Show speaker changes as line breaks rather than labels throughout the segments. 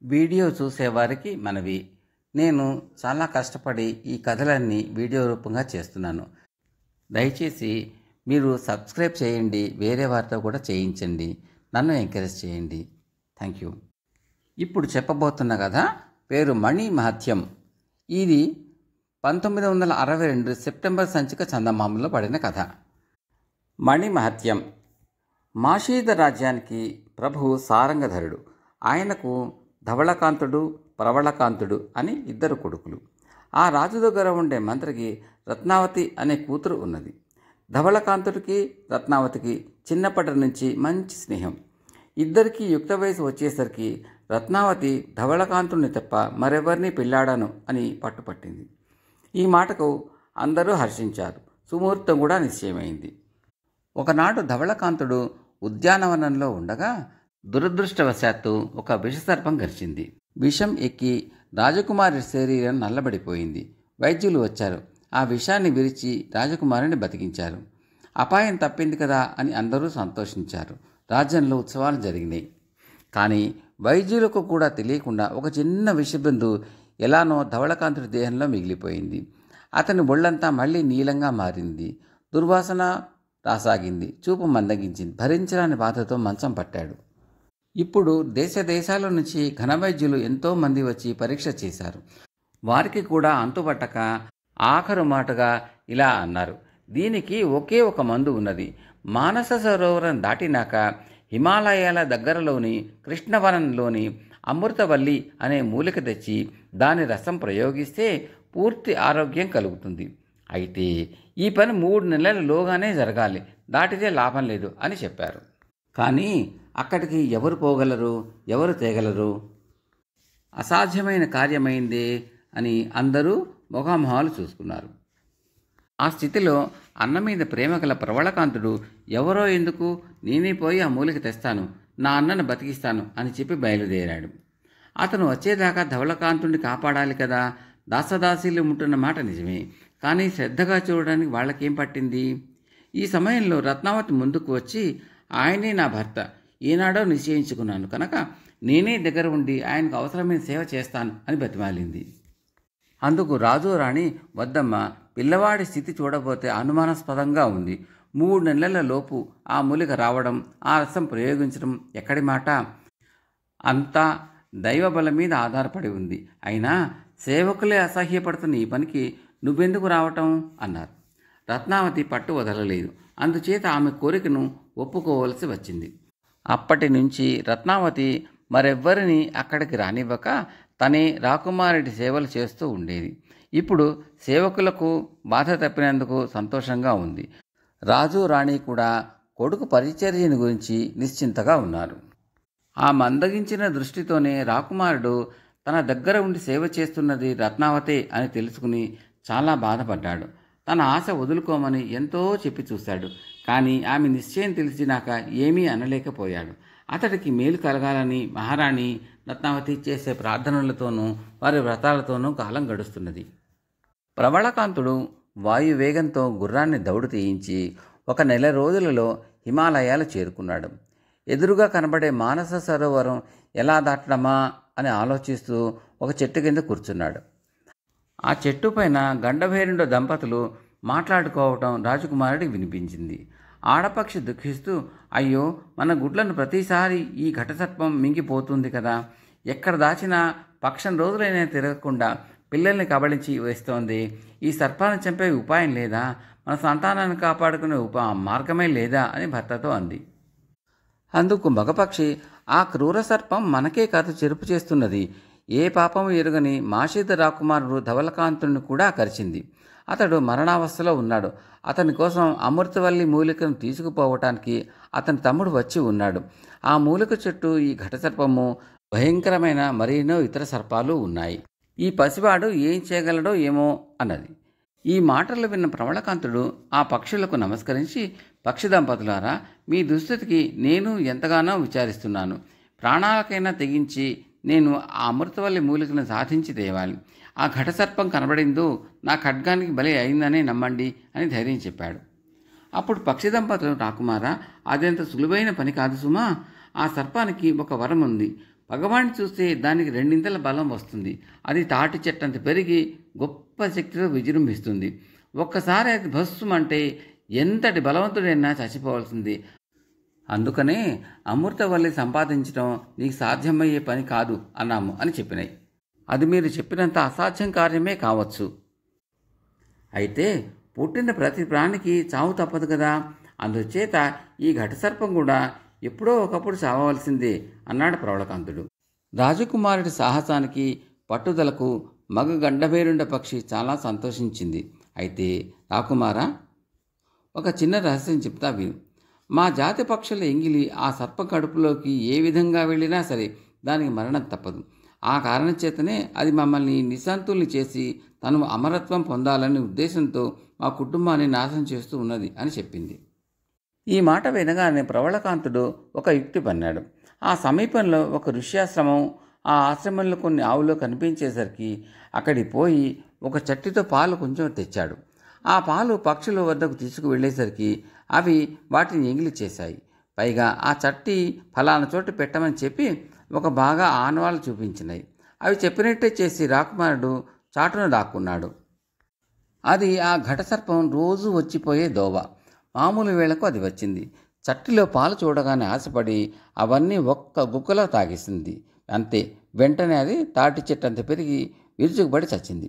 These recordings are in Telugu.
వీడియో చూసేవారికి మనవి. నేను చాలా కష్టపడి ఈ కథలన్నీ వీడియో రూపంగా చేస్తున్నాను. దయచేసి మీరు సబ్స్క్రైబ్ చేయండి, వేరే వారితో కూడా చేయించండి, నన్ను ఎంకరేజ్ చేయండి. Thank you. ఇప్పుడు చెప్పబోతున్న కథ పేరు మణి మహత్యం. ఇది 1962 సెప్టెంబర్ సంచిక చందమామలో పడిన కథ. మణి మహత్యం. మాషీద రాజ్యానికి ప్రభువు సారంగధరుడు. ఆయనకు ధవళకాంతుడు, ప్రవళకాంతుడు అని 2 కొడుకులు. ఆ రాజు దగ్గర ఉండే మంత్రికి రత్నావతి అనే కూతురు ఉన్నది. ధవళకాంతుడికి రత్నావతికి చిన్నప్పటి నుంచి మంచి స్నేహం. ఇద్దరికీ యుక్త వయసు వచ్చేసరికి రత్నావతి ధవళకాంతుడిని తప్ప మరెవరిని పెళ్ళాడాను అని పట్టుపట్టింది. ఈ మాటకు అందరూ హర్షించారు. సుముహూర్తం కూడా నిశ్చయమైంది. ఒకనాడు ధవళకాంతుడు ఉద్యానవనంలో ఉండగా దురదృష్టవశాత్తు ఒక విషసర్పం గరిచింది. విషం ఎక్కి రాజకుమారి శరీరం నల్లబడిపోయింది. వైద్యులు వచ్చారు. ఆ విషాన్ని విరిచి రాజకుమారిని బతికించారు. అపాయం తప్పింది కదా అని అందరూ సంతోషించారు. రాజ్యంలో ఉత్సవాలు జరిగినాయి. కానీ వైద్యులకు కూడా తెలియకుండా ఒక చిన్న విషబిందు ఎలానో ధవళకాంతుడి దేహంలో మిగిలిపోయింది. అతని ఒళ్ళంతా మళ్ళీ నీలంగా మారింది. దుర్వాసన రాసాగింది. చూపు మందగించింది. భరించరాని బాధతో మంచం పట్టాడు. ఇప్పుడు దేశాల నుంచి ఘనవైద్యులు ఎంతోమంది వచ్చి పరీక్ష చేశారు. వారికి కూడా అంతుపట్టక ఆఖరు మాటగా ఇలా అన్నారు: దీనికి ఒకే ఒక మందు ఉన్నది. మానస సరోవరం దాటినాక హిమాలయాల దగ్గరలోని కృష్ణవనంలోని అమృతవల్లి అనే మూలిక తెచ్చి దాని రసం ప్రయోగిస్తే పూర్తి ఆరోగ్యం కలుగుతుంది. అయితే ఈ పని 3 నెలలలోగానే జరగాలి, దాటితే లాభం లేదు అని చెప్పారు. కానీ అక్కడికి ఎవరు పోగలరు, ఎవరు తేగలరు? అసాధ్యమైన కార్యమైందే అని అందరూ మొహమొహాలు చూసుకున్నారు. ఆ స్థితిలో అన్న మీద ప్రేమ గల ప్రవళకాంతుడు ఎవరో ఎందుకు, నేనే పోయి ఆ మూలిక తెస్తాను, నా అన్నను బతికిస్తాను అని చెప్పి బయలుదేరాడు. అతను వచ్చేదాకా ధవళకాంతుడిని కాపాడాలి కదా. దాసదాసీలు ఉంటున్న మాట నిజమే, కానీ శ్రద్ధగా చూడడానికి వాళ్ళకేం పట్టింది? ఈ సమయంలో రత్నావతి ముందుకు వచ్చి, ఆయనే నా భర్త, ఏనాడో నిశ్చయించుకున్నాను కనుక నేనే దగ్గర ఉండి ఆయనకు అవసరమైన సేవ చేస్తాను అని బతిమాలింది. అందుకు రాజు రాణి, వద్దమ్మ, పిల్లవాడి స్థితి చూడబోతే అనుమానాస్పదంగా ఉంది. 3 నెలల లోపు ఆ మూలిక రావడం, ఆ రసం ప్రయోగించడం ఎక్కడి మాట? అంతా దైవబలం మీద ఆధారపడి ఉంది. అయినా సేవకులే అసహ్యపడుతున్న ఈ పనికి నువ్వెందుకు రావటం అన్నారు. రత్నావతి పట్టు వదలలేదు. అందుచేత ఆమె కోరికను ఒప్పుకోవలసి వచ్చింది. అప్పటి నుంచి రత్నావతి మరెవ్వరిని అక్కడికి రానివ్వక తనే రాకుమారుడి సేవలు చేస్తూ ఉండేది. ఇప్పుడు సేవకులకు బాధ తప్పినందుకు సంతోషంగా ఉంది. రాజు రాణి కూడా కొడుకు పరిచర్యని గురించి నిశ్చింతగా ఉన్నారు. ఆ మందగించిన దృష్టితోనే రాకుమారుడు తన దగ్గర ఉండి సేవ చేస్తున్నది రత్నావతే అని తెలుసుకుని చాలా బాధపడ్డాడు. తన ఆశ వదులుకోమని ఎంతో చెప్పి చూశాడు. కానీ ఆమె నిశ్చయం తెలిసినాక ఏమీ అనలేకపోయాడు. అతడికి మేలు కలగాలని మహారాణి రత్నావతి చేసే ప్రార్థనలతోనూ వారి వ్రతాలతోనూ కాలం గడుస్తున్నది. ప్రవళకాంతుడు వాయువేగంతో గుర్రాన్ని దౌడు తీయించి 1 నెల రోజులలో హిమాలయాలు చేరుకున్నాడు. ఎదురుగా కనబడే మానస సరోవరం ఎలా దాటడమా అని ఆలోచిస్తూ ఒక చెట్టు కింద కూర్చున్నాడు. ఆ చెట్టు పైన గండభేరుండ దంపతులు మాట్లాడుకోవటం రాజకుమారుడికి వినిపించింది. ఆడపక్షి దుఃఖిస్తూ, అయ్యో, మన గుడ్లను ప్రతిసారి ఈ ఘటసర్పం మింగిపోతుంది కదా, ఎక్కడ దాచినా పక్షం రోజులైనా తిరగకుండా పిల్లల్ని కబళించి వేస్తోంది. ఈ సర్పాన్ని చంపే ఉపాయం లేదా? మన సంతానాన్ని కాపాడుకునే మార్గమే లేదా అని భర్తతో అంది. అందుకు మగపక్షి, ఆ క్రూర సర్పం మనకే కథ చెరుపు చేస్తున్నది. ఏ పాపము ఎరుగని మాషీద రాకుమారుడు ధవళకాంతుడిని కూడా కరిచింది. అతడు మరణావస్థలో ఉన్నాడు. అతని కోసం అమృతవల్లి మూలికను తీసుకుపోవటానికి అతని తమ్ముడు వచ్చి ఉన్నాడు. ఆ మూలిక చుట్టూ ఈ ఘటసర్పము, భయంకరమైన మరెన్నో ఇతర సర్పాలు ఉన్నాయి. ఈ పసివాడు ఏం చేయగలడో ఏమో అన్నది. ఈ మాటలు విన్న ప్రవళకాంతుడు ఆ పక్షులకు నమస్కరించి, పక్షి దంపతులారా, మీ దుస్థితికి నేను ఎంతగానో విచారిస్తున్నాను. ప్రాణాలకైనా తెగించి నేను ఆ అమృతవల్లి మూలికను సాధించి తేవాలి. ఆ ఘటసర్పం కనబడిందో నా ఖడ్గానికి బలి అయిందనే నమ్మండి అని ధైర్యం చెప్పాడు. అప్పుడు పక్షి దంపతులు, రాకుమారా, అదంత సులువైన పని కాదు సుమా. ఆ సర్పానికి ఒక వరం ఉంది. పగవాడిని చూస్తే దానికి రెండింతల బలం వస్తుంది. అది తాటి చెట్టంత పెరిగి గొప్ప శక్తితో విజృంభిస్తుంది. ఒక్కసారి అది భస్సుమంటే ఎంతటి బలవంతుడైనా చచ్చిపోవాల్సింది. అందుకనే అమృతవల్లి సంపాదించడం నీకు సాధ్యమయ్యే పని కాదు అన్నాము అని చెప్పినాయి. అది మీరు చెప్పినంత అసాధ్యం కార్యమే కావచ్చు. అయితే పుట్టిన ప్రతి ప్రాణికి చావు తప్పదు కదా. అందుచేత ఈ ఘటసర్పం కూడా ఎప్పుడో ఒకప్పుడు చావవలసిందే అన్నాడు ప్రవళకాంతుడు. రాజకుమారుడి సాహసానికి పట్టుదలకు మగ గండభేరుండ పక్షి చాలా సంతోషించింది. అయితే రాకుమారా, ఒక చిన్న రహస్యం చెప్తా విను. మా జాతి పక్షుల ఎంగిలి ఆ సర్ప కడుపులోకి ఏ విధంగా వెళ్ళినా సరే దానికి మరణం తప్పదు. ఆ కారణం చేతనే అది మమ్మల్ని నిశాంతుల్ని చేసి తను అమరత్వం పొందాలనే ఉద్దేశంతో మా కుటుంబాన్ని నాశనం చేస్తూ ఉన్నది అని చెప్పింది. ఈ మాట వినగానే ప్రవళకాంతుడు ఒక యుక్తి పన్నాడు. ఆ సమీపంలో ఒక ఋష్యాశ్రమం, ఆ ఆశ్రమంలో కొన్ని ఆవులు కనిపించేసరికి అక్కడికి పోయి ఒక చట్టితో పాలు కొంచెం తెచ్చాడు. ఆ పాలు పక్షుల వద్దకు తీసుకువెళ్ళేసరికి అవి వాటిని ఎంగిలి చేశాయి. పైగా ఆ చట్టి ఫలానా చోటు పెట్టమని చెప్పి ఒక బాగా ఆనవాళ్ళు చూపించినాయి. అవి చెప్పినట్టే చేసి రాకుమారుడు చాటున దాక్కున్నాడు. అది ఆ ఘటసర్పం రోజు వచ్చిపోయే దోవ. మామూలు వేళకు అది వచ్చింది. చట్టిలో పాలు చూడగానే ఆశపడి అవన్నీ ఒక్క గుక్కలో తాగేసింది. అంతే, వెంటనే అది తాటి చెట్టంత పెరిగి విరుచుకుపడి చచ్చింది.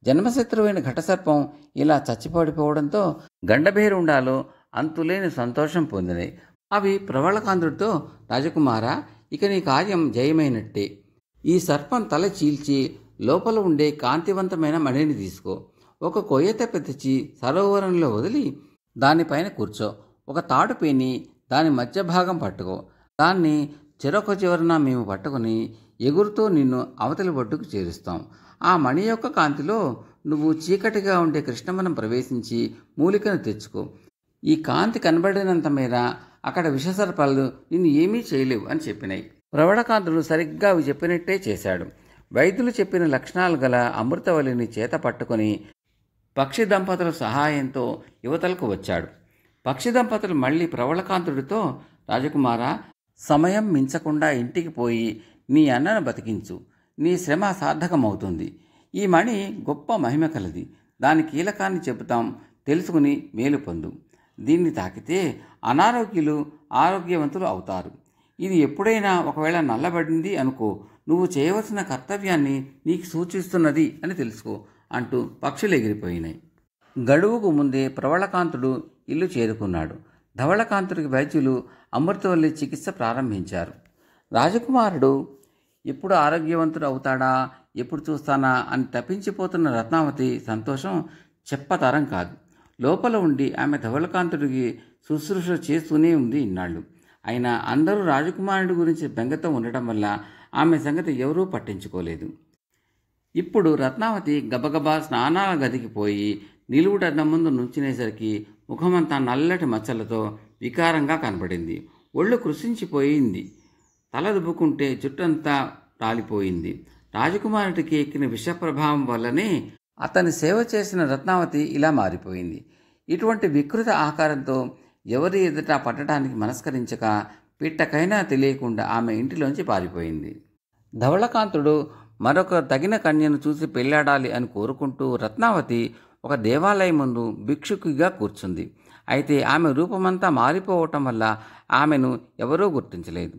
జన్మశత్రువైన ఘటసర్పం ఇలా చచ్చిపడిపోవడంతో గండభేరుండాలో అంతులేని సంతోషం పొందినాయి. అవి ప్రవళకాంతుడితో, రాజకుమారా, ఇక నీ కార్యం జయమైనట్టే. ఈ సర్పం తల చీల్చి లోపల ఉండే కాంతివంతమైన మణిని తీసుకో. ఒక కొయ్యతెప్ప తెచ్చి సరోవరంలో వదిలి దానిపైన కూర్చో. ఒక తాడు పేని దాని మధ్య భాగం పట్టుకో. దాన్ని చెరొక చివరన మేము పట్టుకుని ఎగురుతూ నిన్ను అవతలి ఒడ్డుకు చేరుస్తాం. ఆ మణి యొక్క కాంతిలో నువ్వు చీకటిగా ఉండే కృష్ణవనం ప్రవేశించి మూలికను తెచ్చుకో. ఈ కాంతి కనబడినంత మేర అక్కడ విషసర్పాలు నిన్ను ఏమీ చేయలేవు అని చెప్పినాయి. ప్రవళకాంతుడు సరిగ్గా అవి చెప్పినట్టే చేశాడు. వైద్యులు చెప్పిన లక్షణాలు గల అమృతవల్లిని చేత పట్టుకొని పక్షి దంపతుల సహాయంతో యువతలకు వచ్చాడు. పక్షి దంపతులు మళ్ళీ ప్రవళకాంతుడితో, రాజకుమారా, సమయం మించకుండా ఇంటికి పోయి నీ అన్నను బతికించు. నీ శ్రమ సార్థకమవుతుంది. ఈ మణి గొప్ప మహిమ కలది. దాని కీలకాన్ని చెబుతాం, తెలుసుకుని మేలు పొందు. దీన్ని తాకితే అనారోగ్యులు ఆరోగ్యవంతులు అవుతారు. ఇది ఎప్పుడైనా ఒకవేళ నల్లబడింది అనుకో, నువ్వు చేయవలసిన కర్తవ్యాన్ని నీకు సూచిస్తున్నది అని తెలుసుకో అంటూ పక్షులు ఎగిరిపోయినాయి. గడువుకు ముందే ప్రవళకాంతుడు ఇల్లు చేరుకున్నాడు. ధవళకాంతుడికి వైద్యులు అమృతవల్లి చికిత్స ప్రారంభించారు. రాజకుమారుడు ఎప్పుడు ఆరోగ్యవంతుడు అవుతాడా, ఎప్పుడు చూస్తానా అని తప్పించిపోతున్న రత్నావతి సంతోషం చెప్పతరం కాదు. లోపల ఉండి ఆమె ధవళకాంతుడికి శుశ్రూష చేస్తూనే ఉంది ఇన్నాళ్ళు. అయినా అందరూ రాజకుమారుడి గురించి బెంగతో ఉండటం వల్ల ఆమె సంగతి ఎవరూ పట్టించుకోలేదు. ఇప్పుడు రత్నావతి గబగబా స్నానాల గదికి పోయి నిలువుటద్దం ముందు నుంచునేసరికి ముఖమంతా నల్లటి మచ్చలతో వికారంగా కనపడింది. ఒళ్ళు కృషించిపోయింది. తల దుబ్బుకుంటే జుట్టంతా రాలిపోయింది. రాజకుమారుడికి ఎక్కిన విషప్రభావం వల్లనే అతని సేవ చేసిన రత్నావతి ఇలా మారిపోయింది. ఇటువంటి వికృత ఆకారంతో ఎవరి ఎదుట పట్టడానికి మనస్కరించక పిట్టకైనా తెలియకుండా ఆమె ఇంటిలోంచి పారిపోయింది. ధవళకాంతుడు మరొక తగిన కన్యను చూసి పెళ్లాడాలి అని కోరుకుంటూ రత్నావతి ఒక దేవాలయం ముందు భిక్షుకిగా కూర్చుంది. అయితే ఆమె రూపమంతా మారిపోవటం వల్ల ఆమెను ఎవరూ గుర్తించలేదు.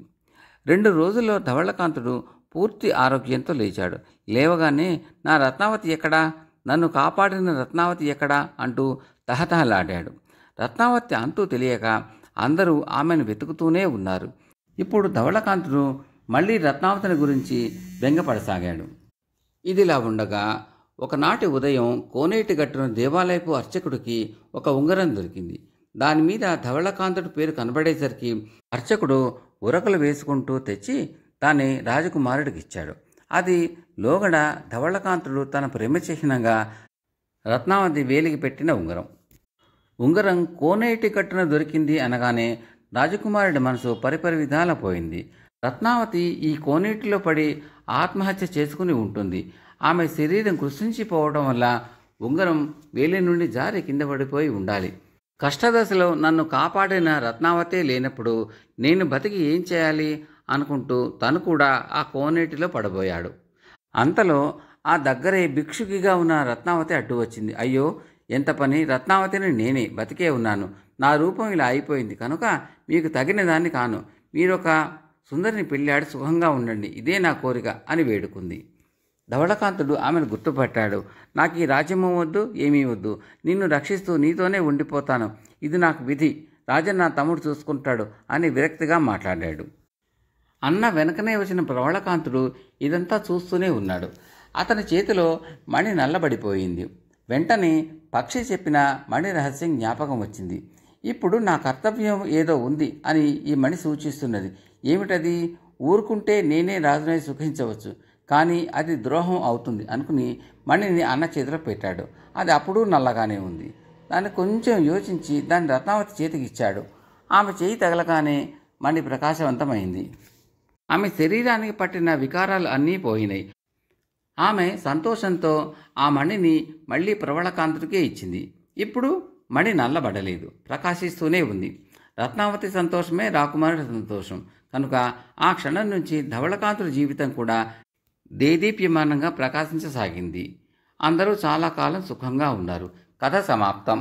2 రోజుల్లో ధవళకాంతుడు పూర్తి ఆరోగ్యంతో లేచాడు. లేవగానే, నా రత్నావతి ఎక్కడా, నన్ను కాపాడిన రత్నావతి ఎక్కడా అంటూ తహతహలాడాడు. రత్నావతి అంటూ తెలియక అందరూ ఆమెను వెతుకుతూనే ఉన్నారు. ఇప్పుడు ధవళకాంతుడు మళ్ళీ రత్నావతిని గురించి బెంగపడసాగాడు. ఇదిలా ఉండగా ఒకనాటి ఉదయం కోనేటి గట్టున దేవాలయపు అర్చకుడికి ఒక ఉంగరం దొరికింది. దానిమీద ధవళకాంతుడి పేరు కనబడేసరికి అర్చకుడు ఉరకలు వేసుకుంటూ తెచ్చి దాన్ని రాజకుమారుడికి ఇచ్చాడు. అది లోగడ ధవళకాంతుడు తన ప్రేమ చిహ్నంగా రత్నావతి వేలికి పెట్టిన ఉంగరం. ఉంగరం కోనేటి గట్టున దొరికింది అనగానే రాజకుమారుడి మనసు పరిపరి విధాల పోయింది. రత్నావతి ఈ కోనేటిలో పడి ఆత్మహత్య చేసుకుని ఉంటుంది. ఆమె శరీరం కృషించిపోవడం వల్ల ఉంగరం వేలి నుండి జారి కింద పడిపోయి ఉండాలి. కష్టదశలో నన్ను కాపాడిన రత్నావతే లేనప్పుడు నేను బతికి ఏం చేయాలి? అనుకుంటూ తను కూడా ఆ కోనేటిలో పడబోయాడు. అంతలో ఆ దగ్గరే భిక్షుకిగా ఉన్న రత్నావతి అడ్డు వచ్చింది. అయ్యో, ఎంత పని! రత్నావతిని నేనే, బతికే ఉన్నాను. నా రూపం ఇలా అయిపోయింది కనుక మీకు తగిన దాన్ని కాను. మీరొక సుందరిని పెళ్ళాడు, సుఖంగా ఉండండి, ఇదే నా కోరిక అని వేడుకుంది. ధవళకాంతుడు ఆమెను గుర్తుపట్టాడు. నాకు ఈ రాజ్యము వద్దు, ఏమీ వద్దు. నిన్ను రక్షిస్తూ నీతోనే ఉండిపోతాను. ఇది నాకు విధి. రాజన్ నా తమ్ముడు చూసుకుంటాడు అని విరక్తిగా మాట్లాడాడు. అన్న వెనకనే వచ్చిన ప్రవళకాంతుడు ఇదంతా చూస్తూనే ఉన్నాడు. అతని చేతిలో మణి నల్లబడిపోయింది. వెంటనే పక్షి చెప్పిన మణి రహస్యం జ్ఞాపకం వచ్చింది. ఇప్పుడు నా కర్తవ్యం ఏదో ఉంది అని ఈ మణి సూచిస్తున్నది. ఏమిటది? ఊరుకుంటే నేనే రాజునై సుఖించవచ్చు, కానీ అది ద్రోహం అవుతుంది అనుకుని మణిని అన్న చేతిలో పెట్టాడు. అది అప్పుడూ నల్లగానే ఉంది. దాన్ని కొంచెం యోచించి దాన్ని రత్నావతి చేతికి ఇచ్చాడు. ఆమె చేయి తగలగానే మణి ప్రకాశవంతమైంది. ఆమె శరీరానికి పట్టిన వికారాలు అన్నీ పోయినాయి. ఆమె సంతోషంతో ఆ మణిని మళ్ళీ ప్రవళకాంతుడికే ఇచ్చింది. ఇప్పుడు మణి నల్లబడలేదు, ప్రకాశిస్తూనే ఉంది. రత్నావతి సంతోషమే రాకుమారుడి సంతోషం కనుక ఆ క్షణం నుంచి ధవళకాంతుడి జీవితం కూడా దేదీప్యమానంగా ప్రకాశించసాగింది. అందరూ చాలా కాలం సుఖంగా ఉన్నారు. కథ సమాప్తం.